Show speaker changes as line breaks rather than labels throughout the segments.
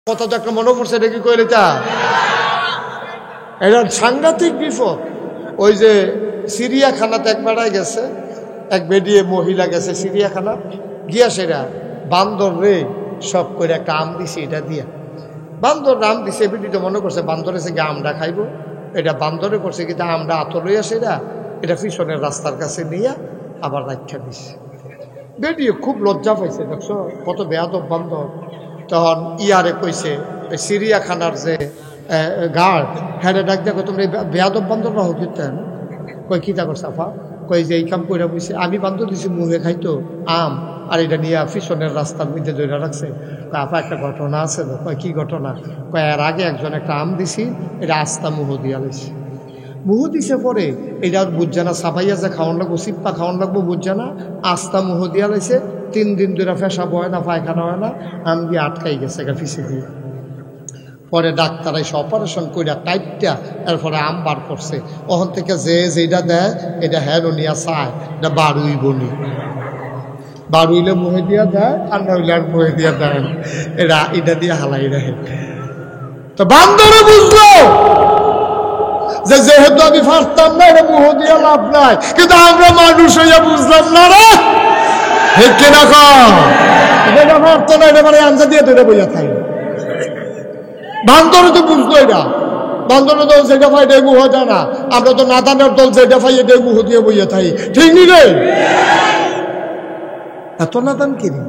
কথা তো একটা মনে পড়ছে, এটা কি কইলে তা এটা সাংঘাতিক বিপদ। ওই যে চিড়িয়াখানাতে এক বেড়ায় গেছে, এক বেডিয়ে মহিলা গেছে চিড়িয়াখানা গিয়া, সেটা বান্দর রে সব করে একটা আম দিছে, এটা দিয়া বান্দর আম দিছে। বেডিটা মনে করছে বান্দরে সে গিয়ে আমটা খাইব, এটা বান্দরে করছে কিন্তু আমটা আতর লইয়া সেটা এটা পিছনের রাস্তার কাছে নিয়ে আবার রাখা দিছে। বেডিয়ে খুব লজ্জা পাইছে, দেখছো কত বেয়াদব বান্দর। তখন ইয়ারে কইছে চিড়িয়াখানার যে গার্ড, হ্যাঁ ডাক দেখো তোমরা বেয়াদব বান্দর না হতেন। কই কী তা করছে আফা? কই যে এই কাম করে বসে আমি বান্দর দিছি মুখে খাইতো আম, আর এটা নিয়ে পিছনের রাস্তার মধ্যে ধরে রাখছে। আফা একটা ঘটনা আছে তো। কয় কী ঘটনা? কয় এর আগে একজন একটা আম দিছি, এটা আস্তা মুহ দিয়া লইছে। মুহ দিছে পরে এটা বুঝছে না, সাফাইয়া যে খাওয়ান লাগবো, সিপ্পা খাওয়ান লাগবো বুঝছে না, আস্তা মুহ দিয়া লইছে। 3 দিন ধরে পেশাব হয় না, পায়খানা হয় না, আম দিয়ে আটকাই গেছে ফিসে দিয়ে। পরে ডাক্তার এসে অপারেশন করে কাইটটা এরপরে আম বার করছে। ওখান থেকে যে যেটা দেয় এটা হ্যারোনিয়া চায়, এটা বারুই বলি, বারুইলে মুহে দিয়া দেয়, আর নইলে আর মুহে দিয়া দেয় না, এটা দিয়ে হালাই রাখে। তো বান্দরে বুঝলো যে যেহেতু আমি পারতাম না, এটা মুহ দিয়া লাভ নাই, কিন্তু আমরা মানুষ হইয়া বুঝলাম না রে, ঠিক না কম এটা পারতো না, এটা মানে আঞ্জা দিয়ে ধরে বইয়া থাই। বান্দরে তো বুঝলো এটা, বান্দরে তো যেটা পাই এটা মুহ যায় না, আমরা তো নাদানের দল যেটা পাই এটা মুহ দিয়ে বইয়া থাই, ঠিক নি রে? এত নাদান কিনি,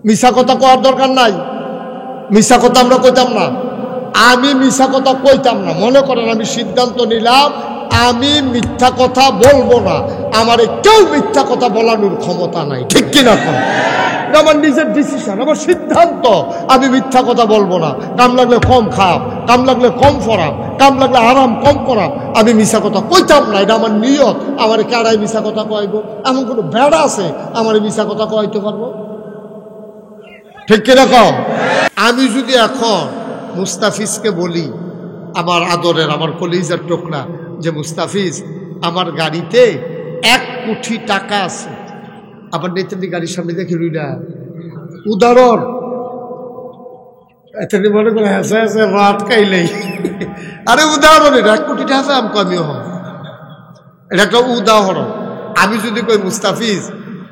মিশা কথা কওয়ার দরকার নাই। মিশা কথা আমরা কইতাম না, আমি মিশা কথা কইতাম না। মনে করেন আমি সিদ্ধান্ত নিলাম আমি মিথ্যা কথা বলবো না, আমার কেউ মিথ্যা কথা বলানোর ক্ষমতা নাই, ঠিক কিনা? আমার নিজের ডিসিশন, আমার সিদ্ধান্ত, আমি মিথ্যা কথা বলবো না। কাম লাগলে কম খাম, কাম লাগলে কম ফরাম, কাম লাগলে আরাম কম করাম, আমি মিশা কথা কইতাম না। এটা আমার নিয়ত। আমার কেডাই মিশা কথা কইব? এমন কোনো বেড়া আছে আমার মিশা কথা কইতে পারবো? ঠিক কিরকম? আমি যদি এখন মুস্তাফিজকে বলি, আমার আদরের আমার কলিজার টোকরা, যে মুস্তাফিজ আমার গাড়িতে 1 কোটি টাকা আছে, আবার নেতানি গাড়ির সামনে দেখে রুইনা উদাহরণ এত মনে করে হেসে হেসে রাত কাইলেই, আরে উদাহরণ এটা 1 কোটি টাকা আম কমিও হয়, এটা একটা উদাহরণ। আমি যদি কই মুস্তাফিজ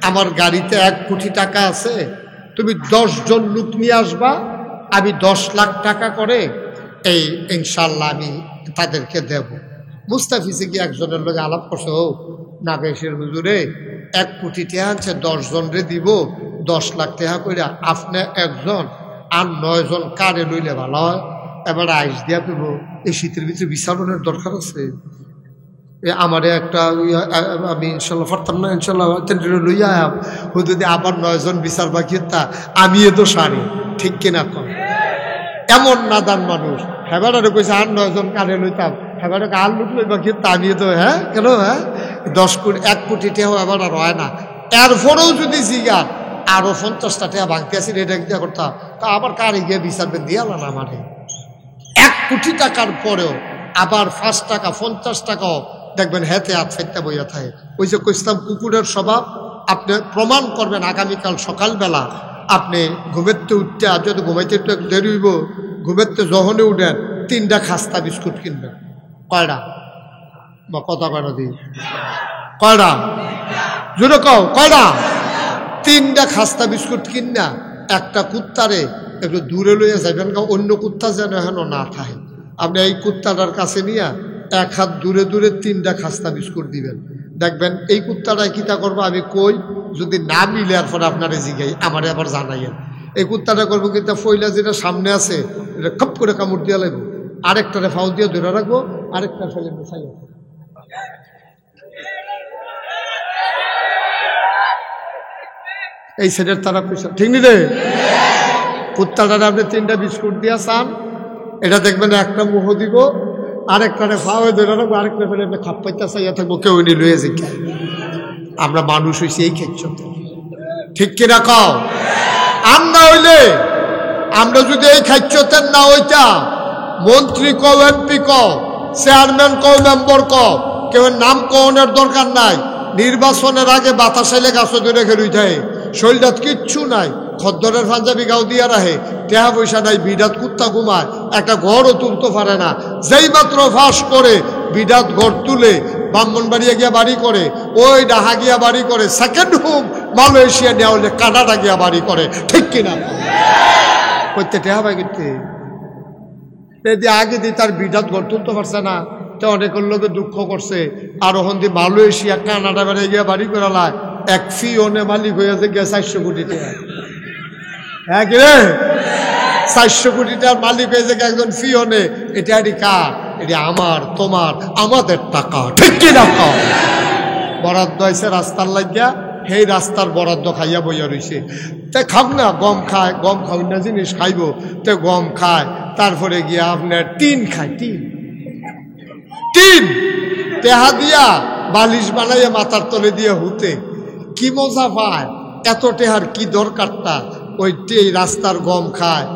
আমার গাড়িতে 1 কোটি টাকা আছে, তুমি 10 জন লোক নিয়ে আসবা, আমি 10 লাখ টাকা করে এই ইনশাল্লাহ আমি তাদেরকে দেব। মুস্তাফিজে কি একজনের লোক আলাপ করছে, ও নাগেশের হুজুরে 1 কোটি টাকা আনছে, 10 জনরে দিব 10 লাখ টাকা করে, আপনি একজন আর 9 জন কারে লইলে ভালো হয়। এবার আইস দিয়া পেব, এই শীতের ভিতরে বিছানোর দরকার আছে। আমারে একটা আমি ইনশাল্লাহ পারতাম না, ইনশাল্লাহ লইয়া যদি আবার 9 জন বিচার বাকি তা আমি তো সারি, ঠিক কিনা কম? এমন নাদান মানুষ হেবারে কইছে আর 9 জন কারে লইতাম, হেবারে আর লুট লই বাকি তা আমি তো হ্যাঁ কেন, হ্যাঁ 10 কোটি 1 কোটি টাকা এবার আর হয় না। এরপরেও যদি জিগার আরো 50টা টাকা ভাঙতে আসি, এটা দিয়া করতাম, তা আবার কারে গিয়ে বিচারবেন দিয়ালাম আমারে। 1 কোটি টাকার পরেও আবার 5 টাকা 50 টাকাও দেখবেন হেতে হাত ফেটতে বইয়া থাকে। ওই যে কইসলাম কুকুরের স্বভাব, আপনি প্রমাণ করবেন আগামীকাল সকালবেলা আপনি ঘুমেতে উঠতে, আর যদি ঘুমাইতে একটু দেরি হইব, ঘুমেতে যখনই উঠেন 3টা খাস্তা বিস্কুট কিনবেন। কয়টা? বা কথা কয়টা দিই, কয়টা জোরে কও, কয়টা? 3টা খাস্তা বিস্কুট কিনা একটা কুত্তারে একটু দূরে লইয়া যাবেন, অন্য কুত্তা যেন এখনো না থাকে। আপনি এই কুত্তাটার কাছে নিয়ে 1 হাত দূরে দূরে 3টা খাস্তা বিস্কুট দিবেন, দেখবেন এই কুত্তাটাই কিতা করবো আমি কই, যদি না মিলে আর পরে আপনারা জিগাই আমারে আবার জানাইয়েন। এই কুত্তাটা করবো কিন্তু ফইলা যেটা সামনে আছে এটা খপ করে কামড় দিয়া লাগবো, আরেকটারে ফাউ দিয়ে ধরে রাখবো, আরেকটা ফেলে মিশাই এই সেটের তারা পয়সা, ঠিক নি রে? কুত্তাটারে আপনি 3টা বিস্কুট দিয়া চান, এটা দেখবেন একটা মুহ দিব, আরেকটারে ফাওয়ে ধরে রাখবো, আরেকটা ফেলে আপনি খাপ পাইতে চাইয়া থাকবো, কেউ নি লয়ে যে। আমরা মানুষ হইছি এই খেচ্ছতে, ঠিক কিনা কও? আর না হইলে আমরা যদি এই খাচ্ছতের না হইতা, মন্ত্রী কও, এমপি কও, চেয়ারম্যান কও, মেম্বার কও, কেউ নাম কওনের দরকার নাই। নির্বাচনের আগে বাতাস এলে গাছ ধরে খেলুই থাকে, শরীরটা কিচ্ছু নাই, খদ্দরের পাঞ্জাবি গাও দিয়া রাহে, টেহা পয়সা নাই, বিডাত কুত্তা ঘুমায়, একটা ঘরও তুলতে পারে না। যেই মাত্র ফাঁস করে বিডাত ঘর তুলে ব্রাহ্মণবাড়িয়া গিয়া বাড়ি করে, ওই ডাহা গিয়া বাড়ি করে, সেকেন্ড হোম মালয়েশিয়া নেওয়া হলে কানাডা গিয়া বাড়ি করে, ঠিক কিনা? করতে টেহা ভাই করতে আগে দিয়ে তার বিডাত ঘর তুলতে পারছে না, তো অনেকের লোকে দুঃখ করছে। আর ওখান দিয়ে মালয়েশিয়া কানাডা বেড়ে গিয়া বাড়ি করালায় এক ফিওনে মালিক হয়েছে গিয়ে 400 কোটি টাকা। হ্যাঁ কি রে, 400 কোটি টাকার মালিক হয়েছে একজন ফিওনে। এটা এটি কার? এটি আমার, তোমার, আমাদের টাকা, ঠিক কিনা? বরাদ্দ হয়েছে রাস্তার লাগিয়া, সেই রাস্তার বরাদ্দ খাইয়া বইয়া রয়েছে। তে খাব না, গম খায়, গম খাও না জিনিস খাইব, তে গম খায়। তারপরে গিয়া আপনার টিন খায়, টিন টেহা দিয়া বালিশ বানাইয়া মাথার তলে দিয়ে হুতে, কি মজা পায়। এত টেহার কি দরকারটা? ওই রাস্তার গম খায়,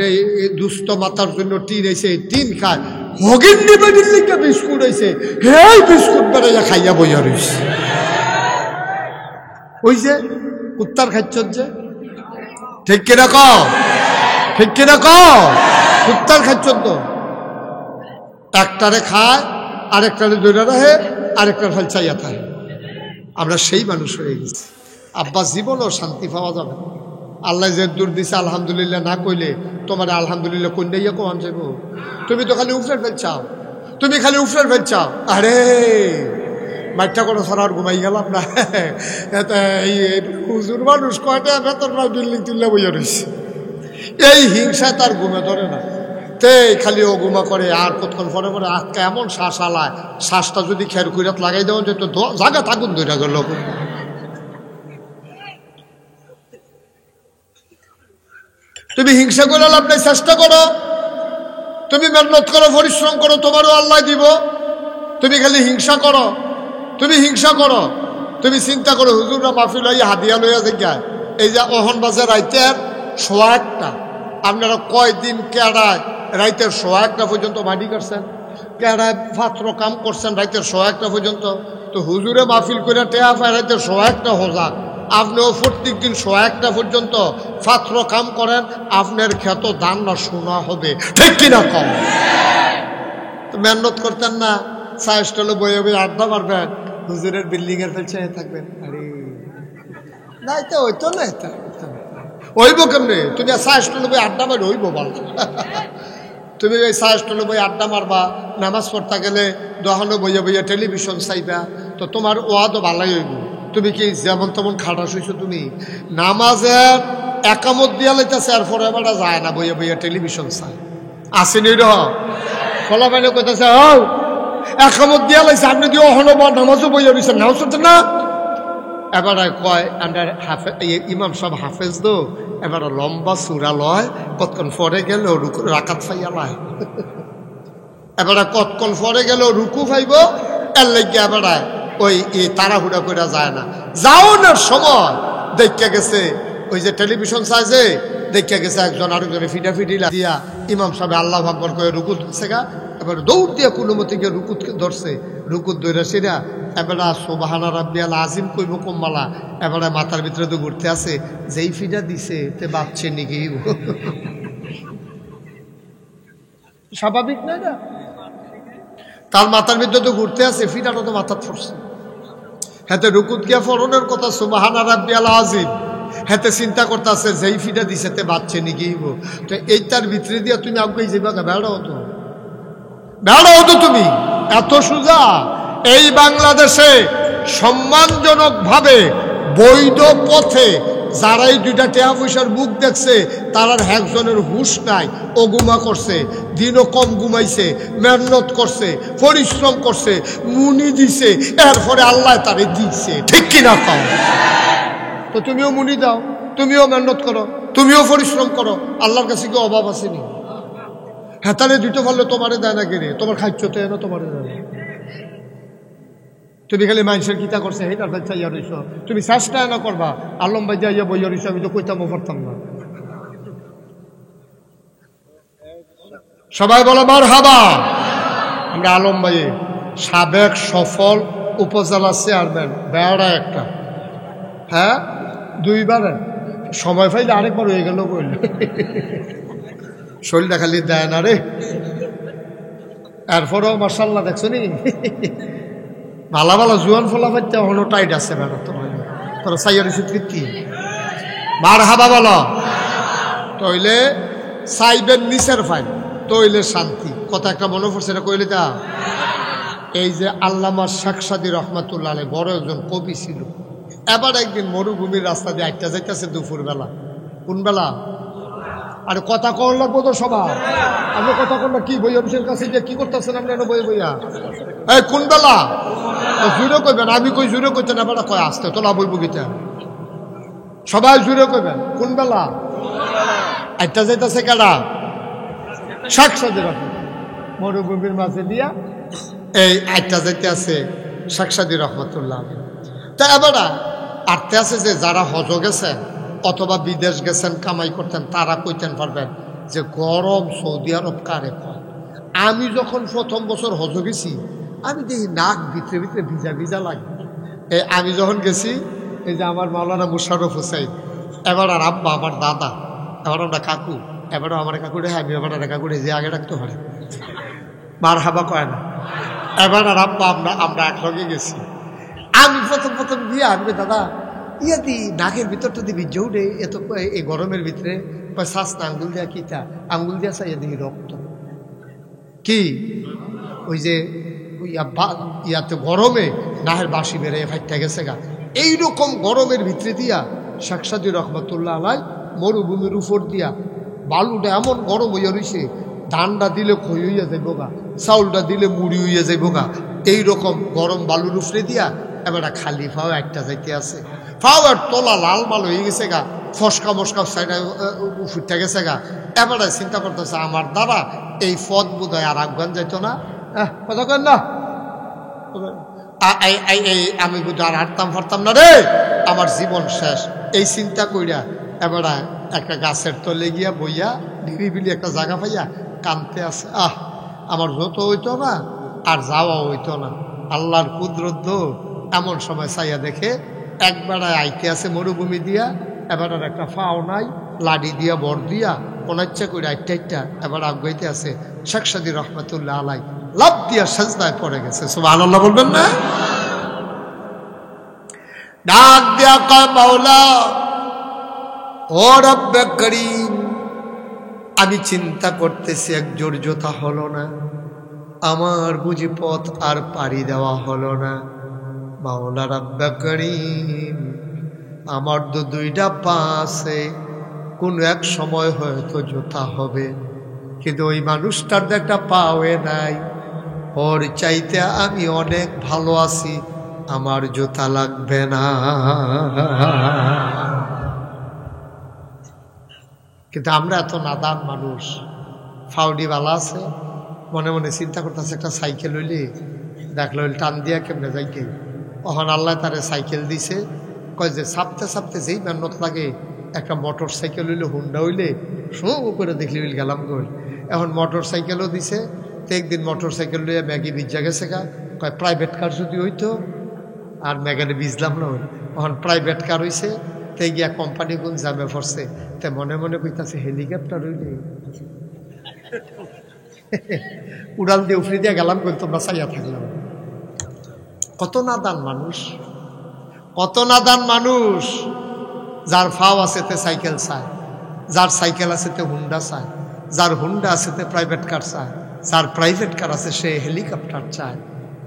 এই দুস্থ মাথার জন্য টিন এসে টিন খায়। হগিন নিবেদির লিখে বিস্কুট হয়েছে, হেই বিস্কুট বেড়াইয়া খাইয়া বইয়া রয়েছে। ওই যে কুত্তার খাচ্ছ, যে ঠিক কিনা কও, ঠিক কিনা কও? কুত্তার খাচ্ছ তো, একটারে খায়, আরেকটারে দৌড়া রাখে, আরেকটার ফল চাইয়া থাকে। আমরা সেই মানুষ হয়ে গেছি। আব্বা জীবনও শান্তি পাওয়া যাবে। আল্লাহ যে দূর দিছে আলহামদুলিল্লাহ না কইলে তোমার আলহামদুলিল্লাহ কন্যাইয়া কমান যাব। তুমি তো খালি উফরের ফেল চাও, তুমি খালি উফরের ফেল চাও। আরে মাইটা করে সারার ঘুমাই গেলাম না। হুজুর মানুষ কয়টা বেতন বিল্ডিং তুললে বইয়া রয়েছে। এই হিংসা তার ঘুমে ধরে না, তে খালি ও ঘুমা করে। আর কতক্ষণ পরে পরে আজকে এমন শ্বাস আলায়, শ্বাসটা যদি খের কুইরাত লাগাই দেওয়া যেত জায়গা থাকুন দুইটা গেল। তুমি হিংসা করে লাভ নাই, চেষ্টা করো, তুমি মেহনত করো, পরিশ্রম করো, তোমারও আল্লাহ দিব। তুমি খালি হিংসা করো, তুমি হিংসা করো, তুমি চিন্তা করো। হুজুররা মাহফিল হইয়া হাদিয়া লইয়া যায়, এই যে অহন বাজে রাইতের 1:15, আপনারা কয়দিন কেড়ায় রাইতের 1:15 পর্যন্ত মাটি কাটছেন, কেড়ায় পাত্র কাম করছেন রাইতের 1:15 পর্যন্ত। তো হুজুরে মাহফিল করে টেয়া পায় রাইতের 1:15 হোজা। আপনিও প্রত্যেক দিন 1:15 পর্যন্ত পাত্র কাম করেন, আপনার ক্ষেত দান না শোনা হবে, ঠিক কিনা কম? তো মেহনত করতেন না, চা স্টলে বয়ে বয়ে আড্ডা মারবেন, হুজুরের বিল্ডিং এর ফেলছে থাকবেন। আরে না, এটা হইতো না, এটা হইব কেমনে? তুমি চা স্টলে বই আড্ডা মারি হইব বল? তুমি ওই চা স্টলে বই আড্ডা মারবা, নামাজ পড়তে গেলে দোকানে বইয়া বইয়া টেলিভিশন চাইবা, তো তোমার ওয়াদও ভালোই হইব। তুমি কি যেমন তেমন খাটাস হইছো? তুমি নামাজের একামত দিয়া লাইতেছে, এরপরে এবার যায় না, বইয়া বইয়া টেলিভিশন চাই। আসেনি র ফলা পাইলে কইতেছে, হও একামত দিয়া লাইছে, আপনি কি অহনো নামাজও বইয়া রয়েছেন, নামাজ পড়ছেন না? এবার কয় আন্ডার ইমাম সাহেব হাফেজ দো, এবার লম্বা চূড়া লয়, কতক্ষণ পরে গেল রাকাত ফাইয়া লয়। এবার কতক্ষণ পরে গেল রুকু ফাইব, এর লাগিয়া এবার ওই তাড়াহুড়া করে যায় না। যাওয়ার সময় দেখা গেছে ওই যে টেলিভিশন চাইছে, দেখা গেছে একজন আরেকজনে ফিটাফিটি দিয়া ইমাম সাহেব আল্লাহ আকবার করে রুকুত দিচ্ছে গা। এবার দৌড় দিয়া কোনো মতে গিয়ে রুকুত ধরছে, রুকুত ধরে সেরা এবার সুবহানা রাব্বিয়াল আজিম কইব কম্মালা, এবার মাথার ভিতরে তো ঘুরতে আছে, যেই ফিটা দিছে তে বাচ্চে নাকি। স্বাভাবিক না এটা? তার মাথার ভিতরে তো ঘুরতে আছে, ফিটাটা তো মাথার পড়ছে। হাতে রুকুত গিয়া ফরনের কথা সুবহানা রাব্বিয়াল আজিম, হাতে চিন্তা করতে আছে যেই ফিটা দিছে তে বাচ্চে নাকি। তো এইটার ভিতরে দিয়া তুমি আগে যাবা, বেড়াও তো, বেড়াও তো তুমি, এত সোজা। এই বাংলাদেশে সম্মানজনকভাবে বৈধ পথে যারাই দুইটা টেয়া পয়সার মুখ দেখছে, তারার একজনের হুশ নাই, ও গুমা করছে, দিনও কম ঘুমাইছে, মেহনত করছে, পরিশ্রম করছে, মুনি দিছে, এরপরে আল্লাহ তারে দিচ্ছে, ঠিক কিনা কম? তো তুমিও মুনি দাও, তুমিও মেহনত করো, তুমিও পরিশ্রম করো, আল্লাহর কাছে কি অভাব আসেনি? হ্যাঁ, তাহলে দুটো পারলে তোমারে দেয় না কেনে? তোমার খাইতে না, তোমারে দেয় না। তুমি খালি মানুষের কিতা করছে সেইটার কাছে চাইয়া রইছ, তুমি চেষ্টা না করবা। আলম ভাই যাইয়া বইয়া রইছ, আমি তো কইতামও পারতাম না। সবাই বলো মারহাবা। আমরা আলম ভাই সাবেক সফল উপজেলা চেয়ারম্যান, বেড়া একটা, হ্যাঁ 2 বারের সময় পাইলে আরেকবার হয়ে গেল বললে শরীরটা খালি দেয় না রে। এরপরেও মার্শাল্লাহ দেখছো নি ভালো ভালো জুয়ান ফলা পাইতে হলো টাইট আছে বেড়া তোমার তোরা সাইয়ার স্বীকৃতি মার হাবা বলো তইলে সাইবের নিচের ফাইল তইলে শান্তি কথা একটা মনে পড়ছে এটা কইলে তা এই যে আল্লামা শেখ সাদী রহমাতুল্লাহ আলাইহি বড় একজন কবি ছিল। এবার একদিন মরুভূমির রাস্তা দিয়ে আইটা যাইতেছে দুপুর বেলা। কোন বেলা? আরে কথা কল লাগবো তো সবার। আপনি কথা কল কি বই অফিসের কাছে যে কি করতেছেন আপনার বই বইয়া? এই কোন বেলা? জুড়ে কইবেন। আমি কই জুড়ে কইতে না বেলা কয় আসতে তোলা বই বগিটা সবাই জুড়ে কইবেন। কোন বেলা? আইটা যাইতেছে কেডা? শেখ সাদী রহমাতুল্লাহ মরুভূমির মাঝে দিয়া এই আইটা যাইতে আছে শেখ সাদী রহমাতুল্লাহ। তা এবার আটতে আছে যে যারা হজ গেছেন অথবা বিদেশ গেছেন কামাই করতেন তারা কইতেন পারবেন যে গরম সৌদি আরব কারে কয়। আমি যখন প্রথম বছর হজ গেছি আমি দেখি নাক ভিতরে ভিতরে ভিজা ভিজা লাগে। আমি যখন গেছি এই যে আমার মাওলানা মুশাররফ হোসেন এবার আর আব্বা আমার দাদা এবার আমরা কাকু এবারও আমার কাকুরে আমি এবার কাকুরে যে আগে রাখতে পারে মার হাবা কয় না। এবার আর আব্বা আমরা একসঙ্গে গেছি। আমি প্রথম গিয়ে আমি দাদা ইয়া দি নাকের ভিতরটা দিবি জৌড়ে এত এই গরমের ভিতরে শ্বাস না আঙ্গুল দিয়া কিতা আঙ্গুল দিয়া চাইয়া দিবি রক্ত কি ওই যে ইয়াতে গরমে নাহের বাসি বেড়ে ফাইটটা গেছে গা। এইরকম গরমের ভিতরে দিয়া শেখ সাদী রহমাতুল্লাহ আলাইহি মরুভূমির উপর দিয়া বালুটা এমন গরম হইয়া রইছে ধানটা দিলে খই হইয়া যাইব গা চাউলটা দিলে মুড়ি হইয়া যাইব গা। এইরকম গরম বালুর উপরে দিয়া এবার খালি ফাও একটা যাইতে আছে। ফাও আর তোলা লাল মাল হয়ে গেছে গা ফসকা মস্কা সাইডে ফুটতে গেছে গা। এবারে চিন্তা করতেছে আমার দ্বারা এই পথ বোধ হয় আর আফগান যাইতো না। কথা কেন না আমি বোধ আর হাঁটতাম ফারতাম না রে আমার জীবন শেষ। এই চিন্তা কইরা এবারে একটা গাছের তলে গিয়া বইয়া নিরিবিলি একটা জায়গা পাইয়া কানতে আছে। আমার যত হইতো না আর যাওয়া হইতো না। আল্লাহর কুদরত এমন সময় চাইয়া দেখে একবারে আইতে আছে মরুভূমি দিয়া এবার আর একটা ফাও নাই লাডি দিয়া বর দিয়া অনাচ্ছা করে আইটা এবার আগাইতে আছে শেখ সাদী রহমাতুল্লাহ আলাইহি লাভ দিয়া সাজদায় পড়ে গেছে। সুবহানাল্লাহ বলবেন না? ডাক দিয়া কয় মাওলা ও রব্বে করিম আমি চিন্তা করতেছি এক জোর জোতা হলো না আমার বুঝি পথ আর পাড়ি দেওয়া হলো না। মাওলা রব্বে করিম আমার তো দুইটা পা আছে কোন এক সময় হয়তো জোতা হবে কিন্তু ওই মানুষটার তো একটা পাওয়ে নাই। ওর চাইতে আমি অনেক ভালো আছি আমার জোতা লাগবে না। কিন্তু আমরা এত নাদান মানুষ ফাউডি বালা আছে মনে মনে চিন্তা করতেছে একটা সাইকেল হইলে দেখলো টান দিয়া কেমনে যাইতে তখন আল্লাহ তারে সাইকেল দিছে কয় যে চাপতে চাপতে যেই মেহনত লাগে একটা মোটর সাইকেল হইলে হুন্ডা হইলে শো করে দেখলি গেলাম গই। এখন মোটর সাইকেলও দিছে তো একদিন মোটর সাইকেল লইয়া ম্যাগি ভিজা গেছে গা কয় প্রাইভেট কার যদি হইতো আর ম্যাগানে ভিজলাম না এখন প্রাইভেট কার হইছে তাই গিয়া কোম্পানি কোন জামে পড়ছে তে মনে মনে কইতাছে হেলিকপ্টার হইলে উড়াল দিয়ে উফরে দিয়ে গেলাম কই তোমরা চাইয়া থাকলাম। কত নাদান মানুষ কত নাদান মানুষ। যার ফাও আছে তে সাইকেল চায় যার সাইকেল আছে তে হুন্ডা চায় যার হুন্ডা আছে তে প্রাইভেট কার চায় যার প্রাইভেট কার আছে সে হেলিকপ্টার চায়।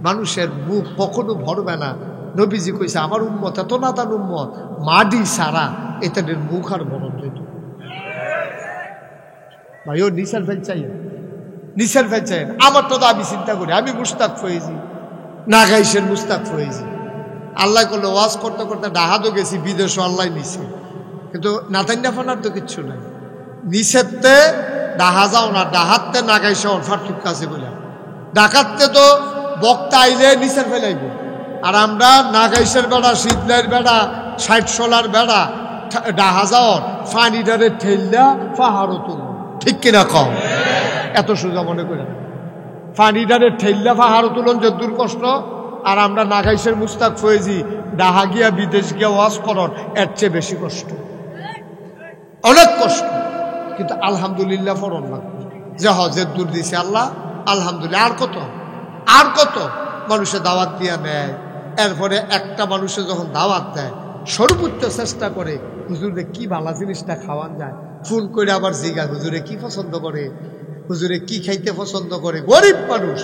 মানুষের মুখ কখনো ভরবে না। নবীজি কইছে আমার উম্মত এত নাদান উম্মত মাডি সারা এটাদের মুখ আর বরণ যেত ভাই ও নিসার ফেল চাই নিসার ফেল চাই। আমারটা তো আমি চিন্তা করি আমি মুস্তাক হয়েছি নাগাইশের মুস্তাক হয়েছি। আল্লাহ করলে ওয়াজ করতে করতে ডাহাতও গেছি বিদেশও আল্লাহ নিছে কিন্তু নাতান্না ফানার তো কিচ্ছু নাই। নিষেধতে ডাহা যাও না ডাহাতে নাগাইশে অফার ঠিক আছে বলে ডাকাততে তো বক্তা আইলে নিচের ফেলাইব আর আমরা নাগাইশের বেড়া শীতলের বেড়া 60-60 বেড়া ডাহা যাওয়ার ফানিডারে ঠেললা পাহাড়ও তুল ঠিক কিনা কম এত সোজা মনে করে ফানিডারে ঠেললা পাহাড়ও তুলন যে দূর কষ্ট আর আমরা নাগাইশের মুস্তাক ফয়েজি ডাহা গিয়া বিদেশ গিয়া ওয়াজ করন এর চেয়ে বেশি কষ্ট। অনেক কষ্ট, কিন্তু আলহামদুলিল্লাহ ফরন না যে হজের দূর দিছে আল্লাহ আলহামদুলিল্লাহ। আর কত মানুষে দাওয়াত দিয়া নেয়, এরপরে একটা মানুষে যখন দাওয়াত দেয় সর্বোচ্চ চেষ্টা করে হুজুরে কি ভালো জিনিসটা খাওয়ান যায়, ফোন করে আবার জিগায় হুজুরে কি পছন্দ করে, হুজুরে কি খাইতে পছন্দ করে। গরিব মানুষ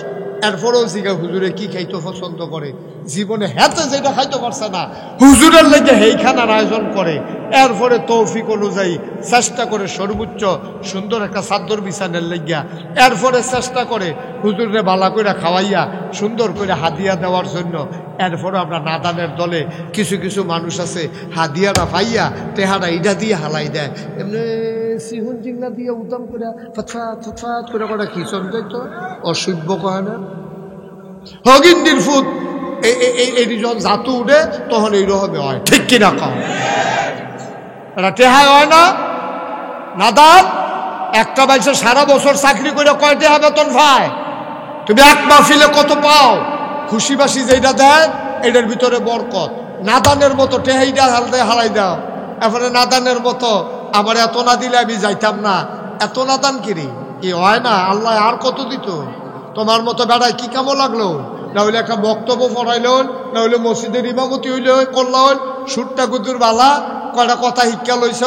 এরপরেও জিগায় হুজুরে কি খাইতে পছন্দ করে। জীবনে হাতে যেটা খাইতে পারছে না হুজুরের লেগে সেই খানার আয়োজন করে। এরপরে তৌফিক অনুযায়ী চেষ্টা করে সর্বোচ্চ সুন্দর একটা চাদর বিছানের লেগিয়া, এরপরে চেষ্টা করে হুজুরে বালা করে খাওয়াইয়া সুন্দর করে হাদিয়া দেওয়ার জন্য। এরপরে আমরা নাদানের দলে কিছু কিছু মানুষ আছে হাদিয়াটা পাইয়া তেহারা ইডা দিয়ে হালাই দেয়, এমনি সিহুন জিংলা দিয়ে উদাম করে ফতফাত করে কটা খিচন দেয়, তো অসভ্য কয় না হগিন্দির ফুট এই যখন জাতু উঠে তখন এইরকমই হয়, ঠিক কিনা কম এটা টেহাই হয় না। নাদান একটা বাইসে সারা বছর চাকরি করে কয় টেহা বেতন পায়, তুমি এক মাহফিলে কত পাও? খুশি বাসি যেটা দেয় এটার ভিতরে বরকত। নাদানের মতো টেহাইটা হালতে হারাই দাও, এরপরে নাদানের মতো আমার এত না দিলে আমি যাইতাম না, এত নাদান কিরি কি হয় না? আল্লাহ আর কত দিত? তোমার মতো বেড়ায় কি কামো লাগলো? না হইলে একটা বক্তব্য পড়াইল, না হইলে মসজিদের ইমামতি হইলে করল, সুরটা গুদুর বালা কয়টা কথা শিক্ষা লইছ,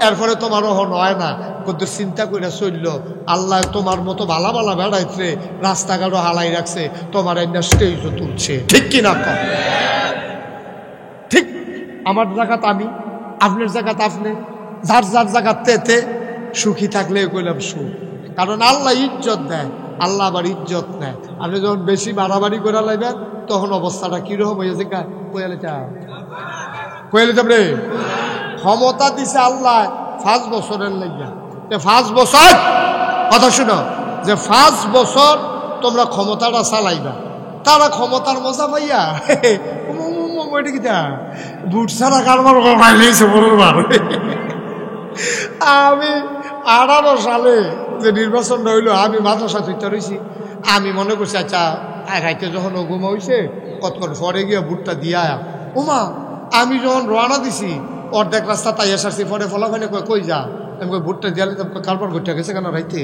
এরপরে তোমার ওহন হয় না। কিন্তু চিন্তা করে চলল আল্লাহ তোমার মতো বালা বালা বেড়াইছে, রাস্তাঘাটও হালাই রাখছে, তোমার একটা স্টেজও তুলছে, ঠিক কিনা কম? ঠিক আমার জায়গাত আমি, আপনার জায়গাত আপনি, যার যার জায়গাত তেতে সুখী থাকলে কইলাম সুখ। কারণ আল্লাহ ইজ্জত দেয়, আল্লাহ আবার ইজ্জত নেয়। আপনি যখন বেশি বাড়াবাড়ি করে লাইবেন তখন অবস্থাটা কিরকম হয়েছে কইলে যাবে। ক্ষমতা দিছে আল্লাহ 5 বছরের লাগিয়া, 5 বছর কথা শুনো, যে 5 বছর তোমরা ক্ষমতাটা চালাইবা। তারা ক্ষমতার মজা পাইয়া বুট ছাড়া কারবার পাইলেছে বলবার। আমি 18 সালে যে নির্বাচনটা হইলো আমি মাদ্রাসা তুইতে রয়েছি, আমি মনে করছি আচ্ছা রাইতে যখন ঘুমা হয়েছে কতক্ষণ পরে গিয়ে বুটটা দিয়া ওমা। আমি যখন রওনা দিছি অর্ধেক রাস্তা তাই এসারছি, পরে ফলাফানে কই যা, আমি কই বুটটা দিয়ালে কারবার ঘুরতে গেছে কেন রাইতে?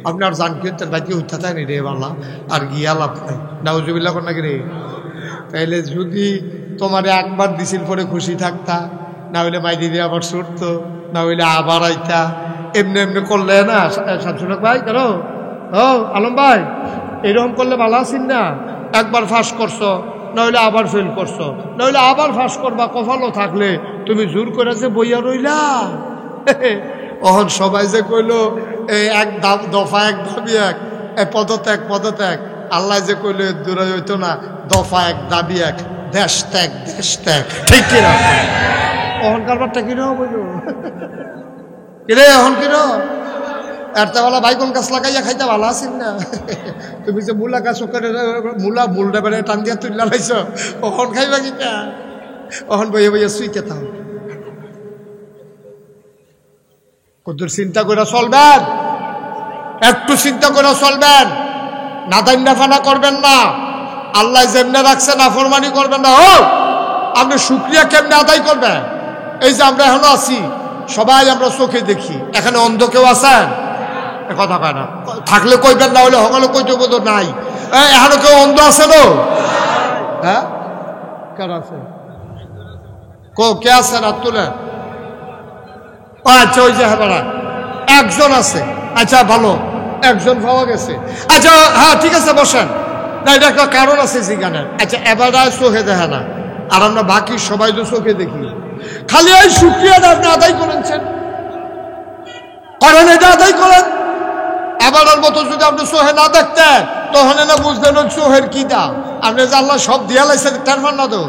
আপনি আর জান কিনতেন বাইকে উঠতে চায়নি রে বালা, আর গিয়া লাভ নাই নাউজুবিল্লাহ কর নাকি রে। তাইলে যদি তোমার একবার দিছিল পরে খুশি থাকতা, না হইলে মাই দিদি আবার ছুটতো, না হইলে আবার আইতা। এমনি এমনি করলে না শামসুনক ভাই, কেন ও আলম ভাই এরকম করলে ভালো আছেন না? একবার ফাঁস করছো, নইলে আবার ফেল করছো, নইলে আবার ফাঁস করবা, কপালও থাকলে তুমি জোর করে যে বইয়া রইলা। অহন সবাই যে কইলো এক দফা এক দাবি এক, পদত্যাগ পদত্যাগ, আল্লাহ যে কইলো দূরে হইতো না, দফা এক দাবি এক, দেশ ত্যাগ দেশ ত্যাগ, ঠিক কিনা? অহন কারবারটা কিরকম হইল কিরে? অহন কিরকম এরতাওয়ালা বাইগন গাছ লাগাইয়া খাইতে ভালো আছেন না? তুমি যে মূলা গাছ করে মূলটা বেড়ে টান দিয়া তুললা লাইছ, অহন খাইবা কিনা? অহন বইয়া বইয়া সুইতে থাও। কত চিন্তা করে চলবেন, একটু চিন্তা করে চলবেন, নাদান্না ফানা করবেন না। আল্লাহ যেমনে রাখছে নাফরমানি করবেন না। ও আপনি শুকরিয়া কেমনে আদায় করবেন? এই যে আমরা এখনো আছি, সবাই আমরা চোখে দেখি, এখানে অন্ধ কেউ আছেন? কথা কয় না, থাকলে কইবেন, না হলে সকলে কইতে বোধ নাই। এখনো কেউ অন্ধ আছে? না হ্যাঁ কেন আছে? কে আছে না তুলে? আচ্ছা ওই যে হ্যাঁ একজন আছে, আচ্ছা ভালো একজন পাওয়া গেছে। আচ্ছা হ্যাঁ ঠিক আছে বসেন, না এটা একটা কারণ আছে জিজ্ঞানের। আচ্ছা এবার চোখে দেখে না, আর আমরা বাকি সবাই তো চোখে দেখি। খালি ওই শুক্রিয়াটা আপনি আদায় করেছেন, করেন এটা আদায় করেন। এবারের মতো যদি আপনি চোখে না দেখতেন তখন না বুঝলেন চোখের কি দাম। আপনি যে আল্লাহ সব দিয়া লাইছে টানবার না তো,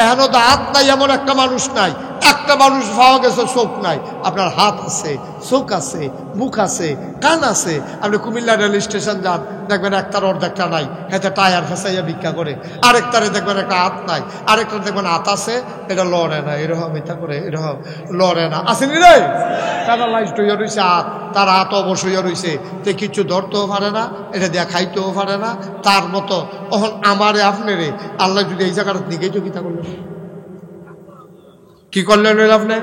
এখনো তো হাত নাই এমন একটা মানুষ নাই, একটা মানুষ পাওয়া গেছে চোখ নাই। আপনার হাত আছে, চোখ আছে, মুখ আছে, কান আছে। আপনি কুমিল্লা রেল স্টেশন যান, দেখবেন একটার অর্ধেকটা নাই, হেতে টায়ার ফেসাইয়া ভিক্ষা করে। আরেকটারে দেখবেন একটা হাত নাই, আরেকটা দেখবেন হাত আছে, এটা লড়ে না, এরকম এটা করে, এরকম লড়ে না। আসেনি রে? তারা লাইট হইয়া রয়েছে হাত, তার হাত অবশ্যই রয়েছে, তে কিছু ধরতেও পারে না, এটা দিয়া খাইতেও পারে না। তার মতো তখন আমারে আপনারে আল্লাহ যদি এই জায়গাটা দিকেই চকিতা করলেন, কি করলেন আপনি?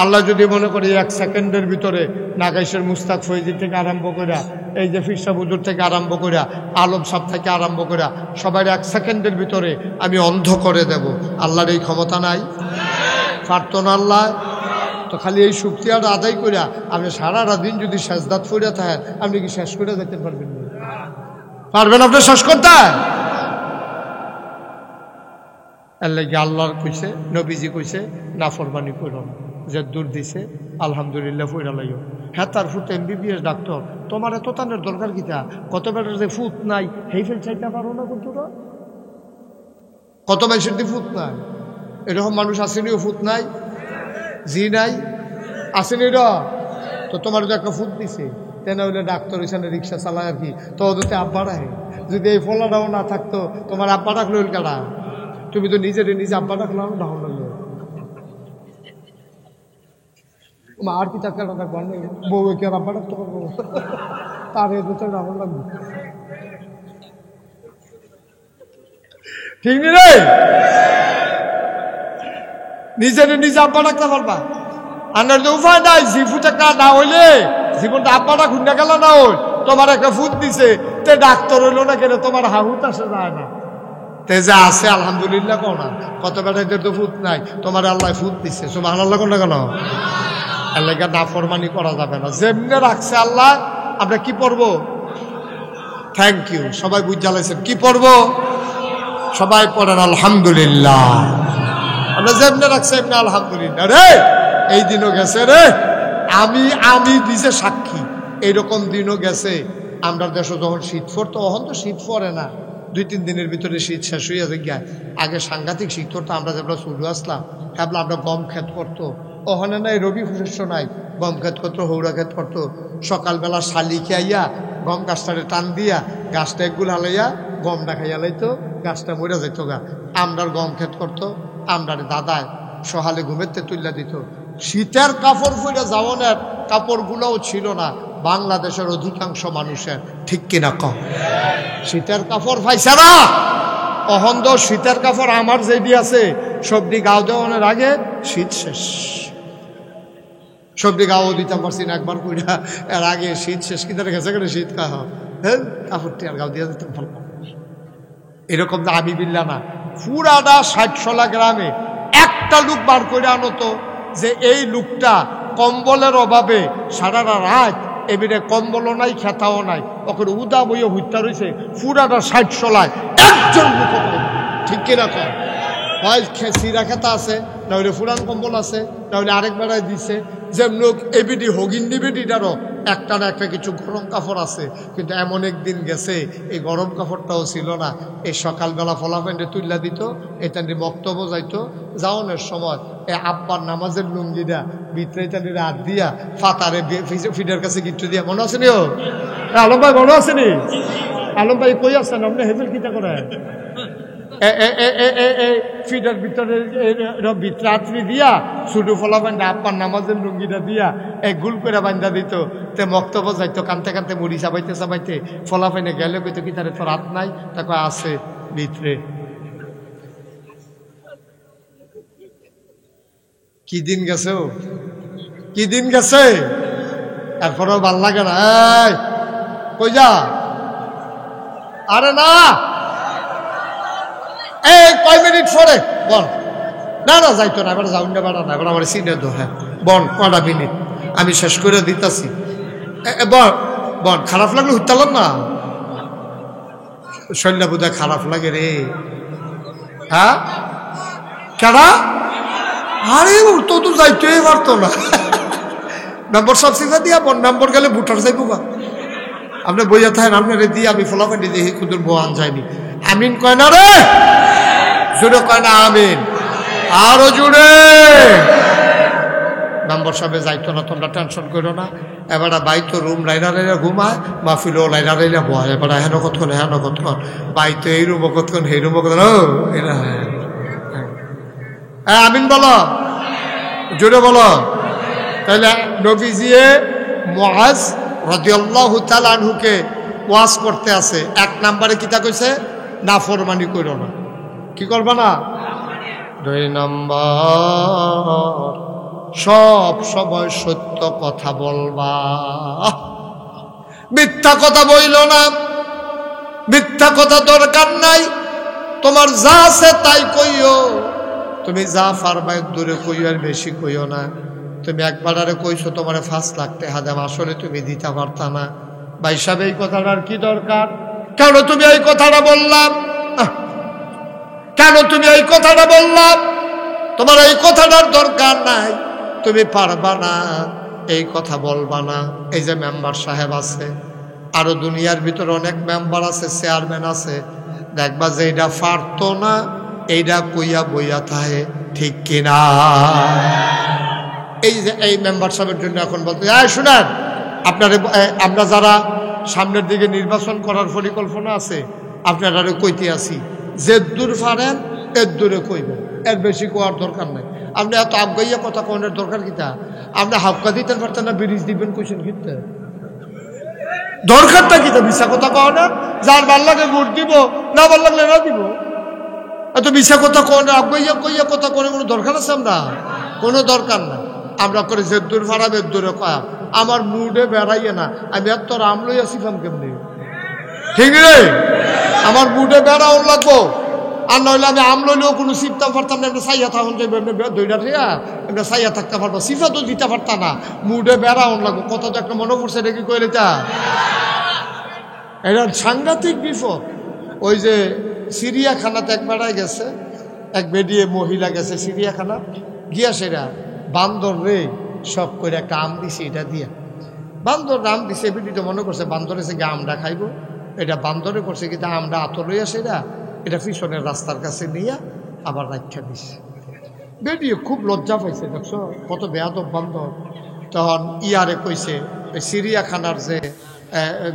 আল্লাহ যদি মনে করি 1 সেকেন্ডের ভিতরে নাগাইশের মুস্তাক ফৈজি থেকে আরম্ভ করা, এই যে ফিরসা বুজুর থেকে আরম্ভ করা, আলম সাহ থেকে আরম্ভ করা, সবাই 1 সেকেন্ডের ভিতরে আমি অন্ধ করে দেব, আল্লাহর এই ক্ষমতা নাই? পারতো না আল্লাহ? তো খালি এই শুকরিয়াটা আদায় করিয়া আপনি সারাটা দিন যদি সেজদাত ফিরে থাকেন, আপনি কি শেষ করে যেতে পারবেন না? পারবেন আপনি শেষ করতে? আল্লাহর কইছে, নবীজি কইছে নাফরমানি করো না, যে দূর দিছে আলহামদুলিল্লাহ ফইরা লাইও। হ্যাঁ, তার ফুট MBBS ডাক্তার, তোমার এত তানের দরকার কিতা? কত বেটার যে ফুট নাই হেই ফেল চাইতে পারো না? কত মানুষের দিয়ে ফুট নাই? এরকম মানুষ আসেনিও ফুট নাই, জি নাই, আসেনি রা। তো তোমার যদি একটা ফুট দিছে, তেনা হইলে ডাক্তার ওইখানে রিক্সা চালায় আর কি, তো ওদের আব্বা রাখে। যদি এই ফলাটাও না থাকতো, তোমার আব্বা ডাকলো কারা? তুমি তো নিজের নিজে আব্বা ডাকলাম, ডাউন লাগলো আর কি টাকা ডাকবো, বউ কে আব্বা ডাকতে পারবো? তার এদের ডাউন লাগবে, ঠিক নি রে? নিজের নিজে আব্বা ডাকতে পারবা? আনার তো উপায় নাই। জিফু টাকা না হইলে জীবনটা আব্বাটা খুঁজে গেল না, ওই তোমার একটা ফুট দিছে, তে ডাক্তার হইলো না কেন? তোমার হাহুত আসে যায় না, তে যে আছে আলহামদুলিল্লাহ কো না। কত বেটাদের তো ফুট নাই, তোমার আল্লাহ ফুট দিছে, সুবহানাল্লাহ কোন না কেন? আল্লাহকে নাফরমানি করা যাবে না। যেমনে রাখছে আল্লাহ, আমরা কি পড়বো? থ্যাংক ইউ, সবাই বুঝা লাইছেন কি পড়বো? সবাই পড়েন আলহামদুলিল্লাহ। আমরা যেমনে রাখছে এমনি আলহামদুলিল্লাহ। রে এই দিনও গেছে রে, আমি নিজে সাক্ষী, এইরকম দিনও গেছে। আমরা দেশে যখন শীত পড়তো, তখন তো শীত পড়ে না, 2-3 দিনের ভিতরে শীত শেষ হইয়া যায়। আগে সাংঘাতিক শীত পড়তো। আমরা যেগুলো শুরু আসলাম, ভাবলাম আমরা গম ক্ষেত করতো, ওখানে নাই রবি শস্য নাই, গম ক্ষেত করতো, হৌরা ক্ষেত করতো। সকালবেলা শালি খাইয়া গম গাছটারে টান দিয়া গাছটা একগুলো হালাইয়া গমটা খাইয়া লাইতো, গাছটা মরে যাইতো গা। আমরার গম ক্ষেত করতো, আমরার দাদায় সহালে ঘুমেতে তুললা দিত। শীতের কাপড় পরে যাওয়ানের কাপড়গুলোও ছিল না বাংলাদেশের অধিকাংশ মানুষের, ঠিক কিনা কম? শীতের কাপড় পাইছে না। অহন্দ শীতের কাপড় আমার যেটি আছে, সবজি গাও দেওয়ানোর আগে শীত শেষ। সবজি গাও দিতাম পারছি না একবার কইরা, এর আগে শীত শেষ। কিনারে গেছে কেন শীত কাহ, হ্যাঁ কাপড়টি আর গাও দিয়ে দিতাম ভালো। এরকম না আমি বিল্লা না, পুরাটা 60 গ্রামে একটা লোক বার করে আনতো, যে এই লোকটা কম্বলের অভাবে সারা রাত এবারে কম্বলও নাই, খেতাও নাই, ওখানে উদা বইয়ে হত্যা রয়েছে। পুরাটা 60 একজন লোক, ঠিক কিনা কম? হয় সিরা খেতা আছে, নাহলে ফুরান কম্বল আছে, নাহলে আরেক বেড়ায় দিছে। যেমন এবিডি হগিন্দি বেডিটারও একটা না একটা কিছু গরম কাপড় আছে। কিন্তু এমন একদিন গেছে এই গরম কাপড়টাও ছিল না। এই সকালবেলা ফলাফেন্ডে তুললা দিত, এটা নিয়ে বক্তব্য যাইতো। যাওয়ানোর সময় এই আব্বার নামাজের লুঙ্গিটা ভিতরে টানিরে হাত দিয়া ফাতারে ফিডের কাছে গিট্টু দিয়া, মনে আছে নি? আলম ভাই মনে আছে নি? আলম ভাই কই আসছেন আপনি? হেফেল কিটা করে ফিডার ভিতরে রাত্রি দিয়া ছুটু ফলা বান্ধা আব্বার নামাজের লুঙ্গিটা দিয়া গুল করে বান্ধা দিত। তে বক্তব্য যাইতো, কানতে কানতে মুড়ি চাবাইতে চাবাইতে ফলা ফাইনে গেলে কইতো কি তারে তোর হাত নাই? তাকে আছে ভিতরে। কি দিন গেছে, কি দিন গেছে। এরপরেও ভাল লাগে না, কই যা? আরে না, এই কয় মিনিট পরে বল। না না যাইতো না, এবার যাউন না, বেড়া না, এবার আমার সিনে দো। হ্যাঁ বল, কটা মিনিট আমি শেষ করে দিতাছি। বল বল, খারাপ লাগলো হইতালাম না, শৈল্যা বোধহয় খারাপ লাগে রে। হ্যাঁ কেডা? আরে তো তো যাইতেই পারতো না। নম্বর সব সিজা দিয়া বল, নম্বর গেলে ভুটার যাইব বা। আপনি বইয়া থাকেন, আপনার দিয়ে আমি ফলাফান্ডি দিয়ে কুদুর বোয়ান যায়নি। আমিন কয় না রে, জুড়ে কয় না আমিন, আরো জুড়ে। নম্বর সবে যাইতো না, তোমরা টেনশন করো না। এবার বাইতো রুম লাইনা লাইনা ঘুমায়, মাহফিলও লাইনা লাইনা বয়। এবার হেন কতক্ষণ হেন কতক্ষণ, বাইতো এই রুমও কতক্ষণ সেই রুমও কতক্ষণ। ও এরা হ্যাঁ আমিন বলো, জুড়ে বলো। তাহলে নবীজিয়ে মুআজ রাদিয়াল্লাহু তাআলা আনহুকে ওয়াজ করতে আছে। 1 নম্বরে কিতা কইছে? নাফরমানি কইরো না। কি করবা না? 2 নম্বর সব সময় সত্য কথা বলবা, মিথ্যা কথা বইল না। মিথ্যা কথা দরকার নাই, তোমার যা আছে তাই কইও। তুমি যা পারবা দূরে কইও, আর বেশি কইও না। তুমি একবার আরে কইছো তোমার 5 লাখ টাকা দাম, আসলে তুমি দিতে পারতা না। ভাই সাহেব, এই কথাটার কি দরকার? কেন তুমি এই কথাটা বললাম? কেন তুমি এই কথাটা বললাম? তোমার এই কথাটার দরকার নাই, তুমি পারবা না, এই কথা বলবা না। এই যে মেম্বার সাহেব আছে, আরো দুনিয়ার ভিতরে অনেক মেম্বার আছে, চেয়ারম্যান আছে, দেখবা যে এইটা পারতো না, এইটা কইয়া বইয়া থাকে, ঠিক কিনা? এই যে এই মেম্বার সাহেবের জন্য এখন বলতে শুনেন, আমরা যারা সামনের দিকে নির্বাচন করার পরিকল্পনা আছে, আপনারা কইতে আসি, যে দূর পারেন এর দূরে কইবেন, এর বেশি কোয়ার দরকার নাই। আপনি এত আবগাইয়া কথা কোনের দরকার কিতা? আপনি হাফকা দিতে পারতেন না, ব্রিজ দিবেন কইছেন কিনতে, দরকারটা কিতা? মিশা কথা কও না, যার ভাল লাগে ভোট দিব, না ভাল লাগলে না দিব। এত মিশা কথা কোনে, আবগাইয়া কইয়া কথা কোনে কোনো দরকার আছে? আমরা কোনো দরকার নাই। আমরা করে যে দূর ফারাম এর দূরে কয়া, আমার মুডে বেড়াইয়ে না, আমি এত রাম লইয়া শিখাম কেমনি, ঠিক রে? আমার মুডে বেড়াও লাগবো, আর নইলে আমি আম লইলেও কোনো চিপতাম পারতাম না। এমনি সাইয়া থাকুন যাইবে, দইটা ঠিক এমনি সাইয়া থাকতে পারবো, সিফা তো দিতে পারতাম না। মুডে বেড়াও লাগবো, কত তো একটা মনে পড়ছে, এটা কি কইলে তা? এটা সাংঘাতিক বিপদ। ওই যে চিড়িয়াখানাতে এক বেড়ায় গেছে, এক বেডিয়ে মহিলা গেছে চিড়িয়াখানা গিয়া, সেরা বান্দর রে সব করে একটা আম দিছে, এটা দিয়া বান্দর আম দিছে। বেটি তো মনে করছে বান্দর এসে গিয়ে আমটা খাইব, এটা বান্দরে করছে কিন্তু আমটা আতর লইয়া সেরা এটা পিছনের রাস্তার কাছে নিয়ে আবার রাখা দিছে। বেটি খুব লজ্জা পাইছে, দেখছো কত বেয়াদব বান্দর। তখন ইয়ারে কইছে, ওই চিড়িয়াখানার যে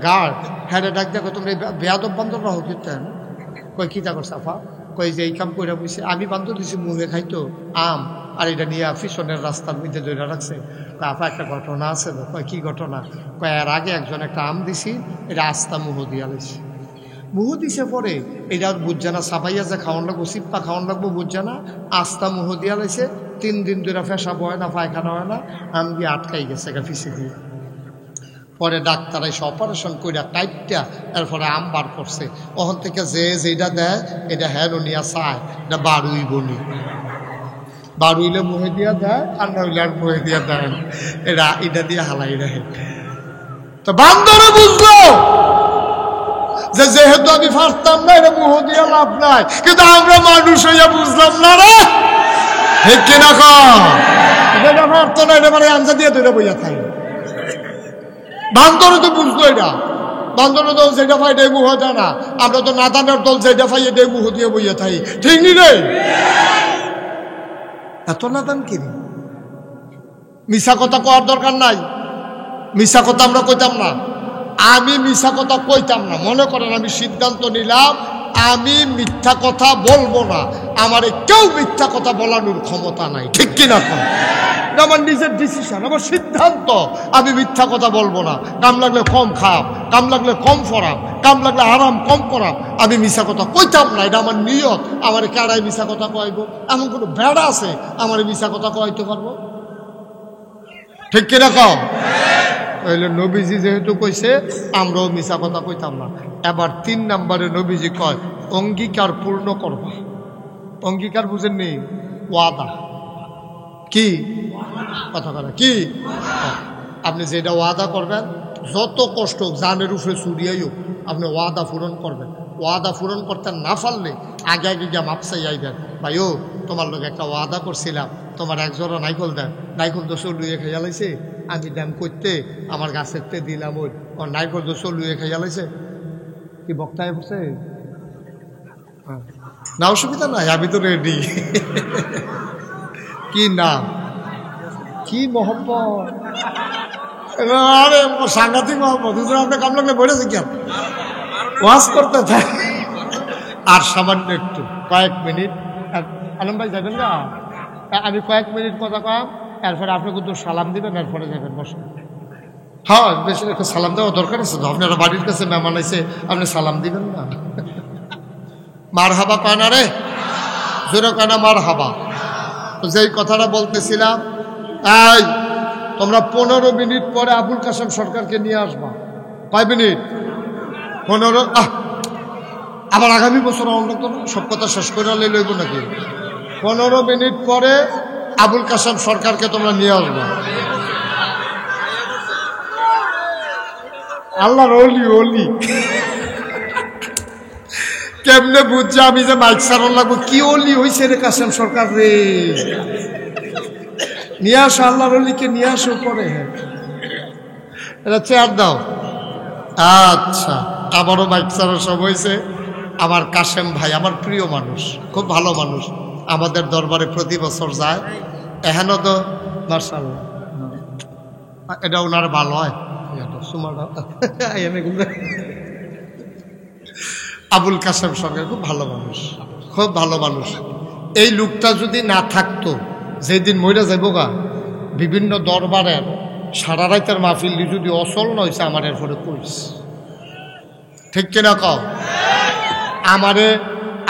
গার্ড, হ্যাঁ ডাক দেখো তোমরা বেয়াদব বান্দর রাহো কীর্তেন। কই কিতা করছে আফা? কই যে এই কাম করে বুঝছে, আমি বান্দর দিছি মুখে খাইতো আম, আর এটা নিয়ে পিছনের রাস্তার মধ্যে ধরে রাখছে। আপা একটা ঘটনা আছে। কয় কি ঘটনা? কয় এর আগে একজন একটা আম দিছি, এটা আস্তা মুহ দিয়া লইছে। মুহ দিছে পরে এটা বুঝছে না, সাফাইয়া যে খাওয়ান লাগবো, সিপ্পা খাওয়ান লাগবো, বুঝছে না, আস্তা মুহ দিয়া লইছে। 3 দিন ধরে পেশাব হয় না, পায়খানা হয় না, আম দিয়ে আটকাই গেছে পিছে দিয়ে। পরে ডাক্তার এসে অপারেশন কইরা টাইটটা এরপরে আম বার করছে। ওখান থেকে যে যেটা দেয় এটা হ্যারোনিয়া চায়, এটা বারুই বলি, বারুইলে মুহে দিয়া দেয়, আর নইলে আর মুহে দিয়া দেয়, এটা দিয়ে হালাই রাখে। তো বান্দরে বুঝলো যে যেহেতু আমি পারতাম না, এটা মুহ দিয়া লাভ নাই, কিন্তু আমরা মানুষ হইয়া বুঝলাম না রে, ঠিক কিনা? এটা পারতো না, এটা মানে আঞ্জা দিয়ে ধরে বইয়া থাকে। বান্দরে তো বুঝলো, এটা বান্দরের দল যেটা পাই এটাই মুহ দেয় না, আমরা তো নাদানের দল যেটা পাই এটাই মুহ দিয়ে বইয়া থাকি, ঠিক নি রে? এত নাদান কিনি, মিশা কথা কওয়ার দরকার নাই। মিশা কথা আমরা কইতাম না, আমি মিশা কথা কইতাম না। মনে করেন আমি সিদ্ধান্ত নিলাম আমি মিথ্যা কথা বলবো না, আমারে কেউ মিথ্যা কথা বলানোর ক্ষমতা নাই, ঠিক কিনা? এটা আমার নিজের ডিসিশন, আমার সিদ্ধান্ত, আমি মিথ্যা কথা বলবো না। কাম লাগলে কম খাম, কাম লাগলে কম ফরাম, কাম লাগলে হারাম কম করাম, আমি মিশা কথা কইতাম না। এটা আমার নিয়ত। আমার কারাই মিশা কথা কইব? এমন কোনো বেড়া আছে আমার মিশা কথা কইতে পারবো? ঠিক কিনা কম? তাহলে নবীজি যেহেতু কইছে আমরাও মিশা কথা কইতাম না। এবার 3 নম্বরে নবীজি কয় অঙ্গীকার পূর্ণ করবা। অঙ্গীকার বুঝেননি? ওয়াদা। কি কথা বলা? কি আপনি যেটা ওয়াদা করবেন, যত কষ্ট হোক, জানের উপরে চুরিয়াই হোক, আপনি ওয়াদা পূরণ করবেন। ওয়াদা পূরণ করতে না পারলে আগে আগে গিয়ে মাপসাই আইবেন, ভাই ও তোমার লোক একটা ওয়াদা করছিলাম, তোমার একজোড়া নাইকল দেন, নাইকল তো চলুয়ে খেয়ে লাইছে, আমি দাম করতে আমার গাছের তে দিলাম, ওই নাইকল তো চলুয়ে খেয়ে লাইছে। কি বক্তায় বসে না, অসুবিধা নাই, আমি তো রেডি। কি নাম? কি মোহাম্মদ? আরে সাংঘাতিক মোহাম্মদ। হুজুর আপনার কাম লাগলে বলেছে কি ওয়াজ করতে থাক। আর সামান্য একটু কয়েক মিনিট আলম ভাই যাবেন না, আমি কয়েক মিনিট কথা কম, এরপরে আপনি কিন্তু সালাম দিবেন, এরপরে যাবেন বসেন। হ্যাঁ, বেশি একটা সালাম দেওয়া দরকার আছে তো, আপনারা বাড়ির কাছে মেহমান আইছে, আপনি সালাম দিবেন না? মার হাবা কয় না রে, জোরে কয় না মার হাবা। তো যেই কথাটা বলতেছিলাম, এই তোমরা 15 মিনিট পরে আবুল কাসেম সরকারকে নিয়ে আসবা। কয় মিনিট? 15। আবার আগামী বছর অন্য তো সব কথা শেষ করে লইব নাকি? 15 মিনিট পরে আবুল কাসেম সরকারকে তোমরা নিয়ে আসবা। আল্লাহর ওলি ওলি কেমনে বুঝছে আমি যে মাইক সারন লাগবো? কি ওলি হইছে রে কাসেম সরকার রে, নিয়ে আসো আল্লাহর ওলিকে নিয়ে আসো পরে। এটা চেয়ার দাও। আচ্ছা, আবারও মাইক সারার সব হয়েছে। আমার কাসেম ভাই আমার প্রিয় মানুষ, খুব ভালো মানুষ, আমাদের দরবারে প্রতি বছর যায়। এখানে তো মার্শাল্লাহ এটা ওনার ভালো হয়। আবুল কাসেম সরকার খুব ভালো মানুষ, খুব ভালো মানুষ। এই লোকটা যদি না থাকতো, যেদিন মইরা যাইব গা, বিভিন্ন দরবারের সারা রাতের মাহফিল যদি অচল নয়ছে আমার এরপরে কইস, ঠিক কিনা কও? আমারে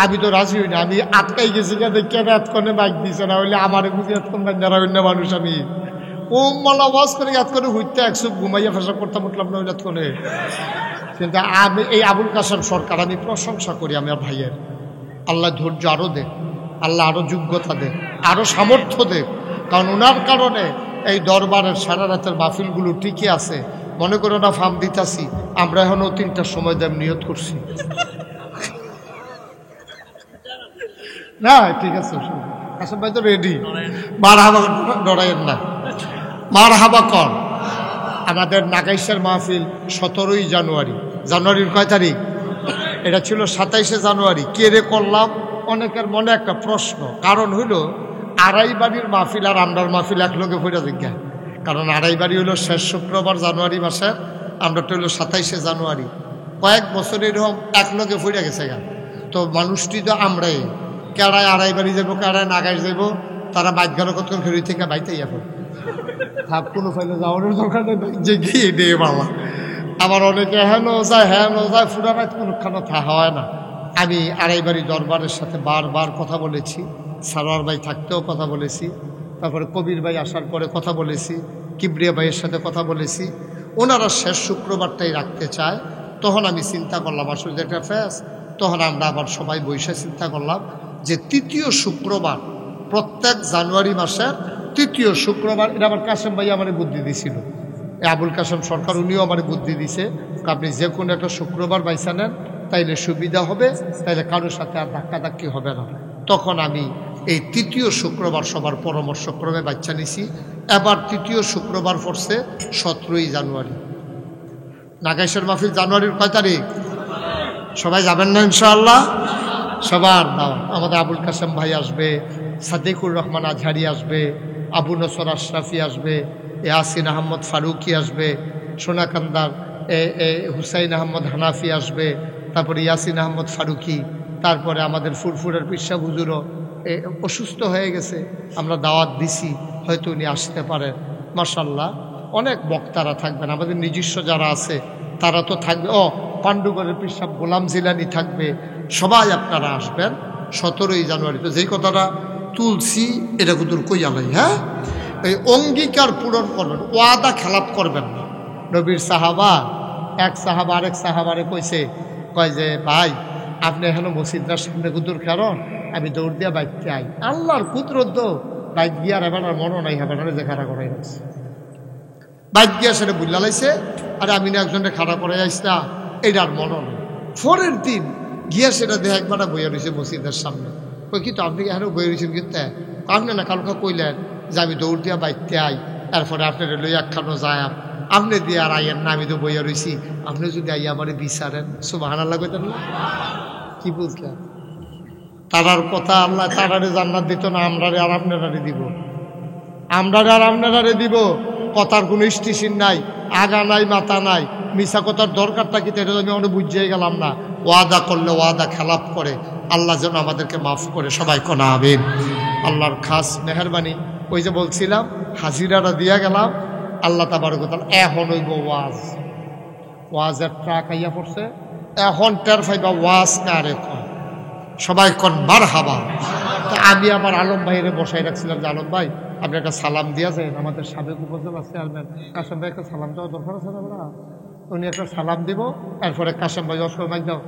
আমি তো রাজি হই না, আমি আটকাই গেছি কেন এতক্ষণে বাইক দিছে না, হইলে আমারে বুঝি এতক্ষণ বান্ধারা অন্য মানুষ। আমি ও মালা ওয়াজ করে এতক্ষণে হইতে একশো ঘুমাইয়া ফেসা করতাম উঠলাম না এতক্ষণে। কিন্তু আমি এই আবুল কাসেম সরকার আমি প্রশংসা করি আমার ভাইয়ের। আল্লাহ ধৈর্য আরও দেখ, আল্লাহ আরও যোগ্যতা দেখ, আরও সামর্থ্য দেখ। কারণ ওনার কারণে এই দরবারের সারা রাতের মাহফিলগুলো টিকে আছে। মনে করো না ফার্ম দিতাছি, আমরা এখনও 3টার সময় দেব নিয়ত করছি না। ঠিক আছে, কাসেম ভাই তো রেডি। মার হাবা ডরাইয়ের না, মার হাবা কর। আমাদের নাগাইশের মাহফিল 17ই জানুয়ারি। জানুয়ারির কয় তারিখ? এটা ছিল 27শে জানুয়ারি। কে রে করলাম? অনেকের মনে একটা প্রশ্ন। কারণ হইল আড়াই বাড়ির মাহফিল আর আমরার মাহফিল এক লোকে ফিরা জিজ্ঞা। কারণ আড়াই বাড়ি হইল শেষ শুক্রবার জানুয়ারি মাসের, আমরাটা হইল 27শে জানুয়ারি। কয়েক বছর এরকম এক লোকে ফিরা গেছে গা। তো মানুষটি তো আমরাই, কেড়ায় আড়াই বাড়ি যাবো, কেড়ায় নাগাইশ যাবো, তারা বাইক গেল কতক্ষণ ফেরি থেকে বাইতে এখন থাক কোনো ফাইলে যাওয়ার দরকার নেই, যে গিয়ে দে বাবা। আমার অনেকে হেন যায় ফুরা রাত কোনোখানে হয় না। আমি আড়াই বাড়ি দরবারের সাথে বারবার কথা বলেছি, সারোয়ার ভাই থাকতেও কথা বলেছি, তারপরে কবির ভাই আসার পরে কথা বলেছি, কিবরিয়া ভাইয়ের সাথে কথা বলেছি। ওনারা শেষ শুক্রবারটাই রাখতে চায়। তখন আমি চিন্তা করলাম আসলে যেটা ফেস, তখন আমরা আবার সবাই বসে চিন্তা করলাম যে 3য় শুক্রবার, প্রত্যেক জানুয়ারি মাসের 3য় শুক্রবার, এটা আমার কাসেম ভাই আমার বুদ্ধি দিয়েছিল। আবুল কাসেম সরকার উনিও আমার বুদ্ধি দিছে, আপনি যে কোনো একটা শুক্রবার বাইসা নেন তাইলে সুবিধা হবে, তাইলে কারোর সাথে আর ধাক্কাধাক্কি হবে না। তখন আমি এই 3য় শুক্রবার সবার পরামর্শক্রমে বাচ্চা নিছি। এবার 3য় শুক্রবার পড়ছে 17ই জানুয়ারি। নাগাইশের মাহফিল জানুয়ারির কয় তারিখ? সবাই যাবেন না ইনশাআল্লাহ? সবার দাও। আমাদের আবুল কাসেম ভাই আসবে, সাদিকুর রহমান আজহারি আসবে, আবু নসর আশরাফি আসবে, ইয়াসিন আহমদ ফারুকি আসবে, সোনাকান্দার হুসাইন আহমদ হানাফি আসবে, তারপরে ইয়াসিন আহমদ ফারুকি, তারপরে আমাদের ফুরফুরের পিসা হুজুরও অসুস্থ হয়ে গেছে, আমরা দাওয়াত দিছি, হয়তো উনি আসতে পারেন। মাশাল্লাহ অনেক বক্তারা থাকবেন, আমাদের নিজস্ব যারা আছে তারা তো থাকবে। পাণ্ডুগড়ের পিসাব গোলাম জিলানি থাকবে। সবাই আপনারা আসবেন 17ই জানুয়ারি। তো যেই কথাটা তুলছি এটা কুতুর কই আলাই, হ্যাঁ, এই অঙ্গীকার পূরণ করবেন, ওয়াদা খেলাপ করবেন না। নবীর সাহাবা, এক সাহাবা আরেক সাহাবারে কইছে, কয় যে ভাই আপনি এখনো মসজিদটার সামনে কুতুর কারণ আমি দৌড় দিয়া বাইকতে আই। আল্লাহর কুদরত তো বাইক গিয়ার এবার আর মনও নাই হবে না, যে খাড়া করাই গেছে বাইক গিয়া সেটা বুঝলা লাইছে। আর আমি না একজনকে খাড়া করে যাইছি না, এইটার মনও নেই। পরের দিন গিয়া সেটা দেখে একবার বইয়া রয়েছে মসজিদের সামনে। কই কি তো আপনি এখনো বইয়া রয়েছেন কিন্তু আপনি না কালকে কইলেন যে আমি দৌড় দিয়া বাইকতে আই, এরপরে আপনার লই একখানো যায় আপনি দিয়ে আর আইয়েন না, আমি তো বইয়া রয়েছি, আপনি যদি আইয়া আমার বিচারেন। সুবহানাল্লাহ কইতেন না? কি বুঝলেন? তারার কথা আল্লাহ তারারে জান্নাত দিত না, আমরারে আর আপনারারে দিব, আমরারে আর আপনারারে দিব। কথার কোনো স্টেশন নাই, আগা নাই মাথা নাই, মিশা কথার দরকারটা কি এটা আমি অনেক বুঝিয়ে গেলাম না। ওয়াদা করলে ওয়াদা খেলাপ করে, আল্লাহ যেন আমাদেরকে মাফ করে। সবাই কোনা আমিন। আল্লাহর খাস মেহরবানি। ওই যে বলছিলাম হাজিরাটা দিয়া গেলাম, আল্লাহ তাবারক তাআলা এখন হইব ওয়াজের ট্রাক আইয়া পড়ছে, এখন টের পাইবা ওয়াজ কারে কয়। সবাই কোন মারহাবা। তো আমি আমার আলম ভাইয়ের বসাই রাখছিলাম যে আলম ভাই আপনি একটা সালাম দিয়া যান, আমাদের সাবেক উপজেলা চেয়ারম্যান কাশেম ভাই একটা সালাম দেওয়া দরকার আছে না। উনি একটা সালাম দিব, এরপরে কাশেম ভাই অসময় যাও